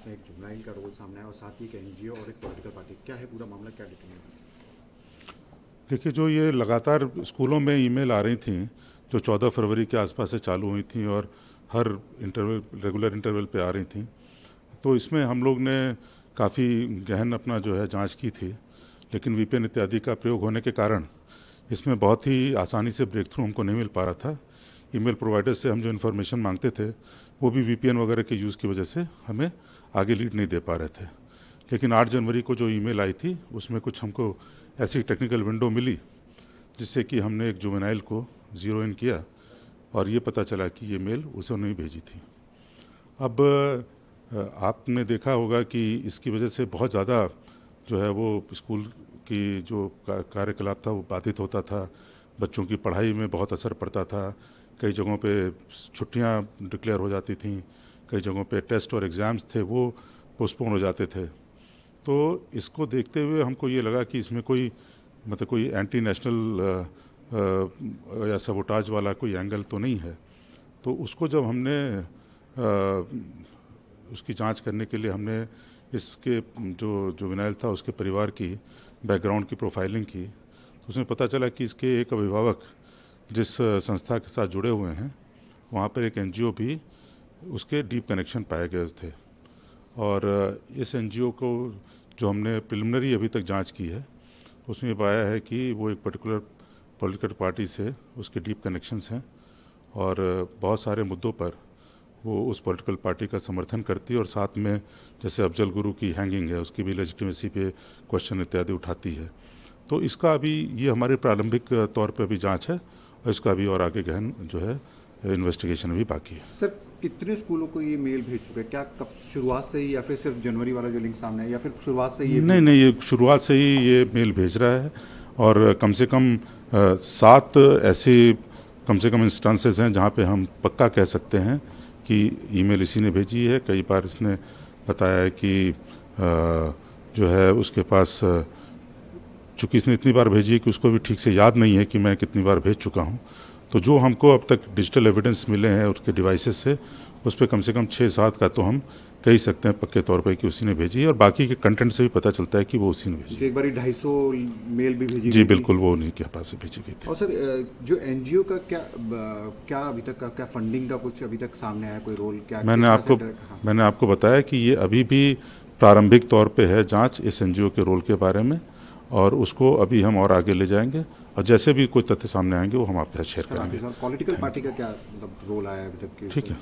जिसमें एक जुवेनाइल का रोल सामने आया और साथ ही एक एनजीओ और एक पॉलिटिकल पार्टी, क्या है पूरा मामला, क्या डिटेल है? देखिए, जो ये लगातार स्कूलों में ईमेल आ रही थी जो 14 फरवरी के आसपास से चालू हुई थी और हर रेगुलर इंटरवल पे आ रही थी, तो इसमें हम लोग ने काफ़ी गहन अपना जो है जांच की थी। लेकिन वीपीएन इत्यादि का प्रयोग होने के कारण इसमें बहुत ही आसानी से ब्रेक थ्रू हमको नहीं मिल पा रहा था। ईमेल प्रोवाइडर से हम जो इन्फॉर्मेशन मांगते थे वो भी वीपीएन वगैरह के यूज़ की वजह से हमें आगे लीड नहीं दे पा रहे थे। लेकिन 8 जनवरी को जो ईमेल आई थी उसमें कुछ हमको ऐसी टेक्निकल विंडो मिली जिससे कि हमने एक जुवेनाइल को ज़ीरो इन किया और ये पता चला कि ये मेल उसे नहीं भेजी थी। अब आपने देखा होगा कि इसकी वजह से बहुत ज़्यादा जो है वो स्कूल की जो कार्यकलाप था वो बाधित होता था, बच्चों की पढ़ाई में बहुत असर पड़ता था, कई जगहों पे छुट्टियां डिक्लेयर हो जाती थीं, कई जगहों पे टेस्ट और एग्ज़ाम्स थे वो पोस्टपोन हो जाते थे। तो इसको देखते हुए हमको ये लगा कि इसमें कोई मतलब कोई एंटी नेशनल या सबोटाज वाला कोई एंगल तो नहीं है। तो उसको जब हमने उसकी जांच करने के लिए हमने इसके जो विनाइल था उसके परिवार की बैकग्राउंड की प्रोफाइलिंग की, तो उसमें पता चला कि इसके एक अभिभावक जिस संस्था के साथ जुड़े हुए हैं वहाँ पर एक एनजीओ भी उसके डीप कनेक्शन पाए गए थे। और इस एनजीओ को जो हमने प्रिलिमिनरी अभी तक जांच की है उसमें पाया है कि वो एक पर्टिकुलर पॉलिटिकल पार्टी से उसके डीप कनेक्शंस हैं और बहुत सारे मुद्दों पर वो उस पॉलिटिकल पार्टी का समर्थन करती है और साथ में जैसे अफजल गुरु की हैंगिंग है उसकी भी लेजिटिमेसी पे क्वेश्चन इत्यादि उठाती है। तो इसका अभी ये हमारे प्रारंभिक तौर पे अभी जांच है और इसका अभी और आगे गहन जो है इन्वेस्टिगेशन भी बाकी है। सर, कितने स्कूलों को ये मेल भेज चुके हैं? क्या कब शुरुआत से ही, या फिर सिर्फ जनवरी वाला जो लिंक सामने है, या फिर शुरुआत से ये नहीं, ये शुरुआत से ही ये मेल भेज रहा है और कम से कम 7 ऐसे कम से कम इंस्टांसेस हैं जहाँ पे हम पक्का कह सकते हैं कि ईमेल इसी ने भेजी है। कई बार इसने बताया है कि जो है उसके पास चूँकि इसने इतनी बार भेजी है कि उसको भी ठीक से याद नहीं है कि मैं कितनी बार भेज चुका हूँ। तो जो हमको अब तक डिजिटल एविडेंस मिले हैं उसके डिवाइसेस से, उस पर कम से कम 6-7 का तो हम कह ही सकते हैं पक्के तौर पे कि उसी ने भेजी है और बाकी के कंटेंट से भी पता चलता है कि वो उसी ने भेजी। एक बार 250 मेल भी भेजी जी बिल्कुल, वो उन्हीं के पास से भेजी गई थी। और सर, जो एनजीओ का क्या अभी तक का क्या फंडिंग का कुछ अभी तक सामने आया, कोई रोल क्या? मैंने आपको बताया कि ये अभी भी प्रारंभिक तौर पे है जांच इस एनजीओ के रोल के बारे में और उसको अभी हम और आगे ले जाएंगे और जैसे भी कोई तथ्य सामने आएंगे वो हम आपके साथ शेयर करेंगे। पॉलिटिकल पार्टी का क्या मतलब रोल आया अभी तक? ठीक है।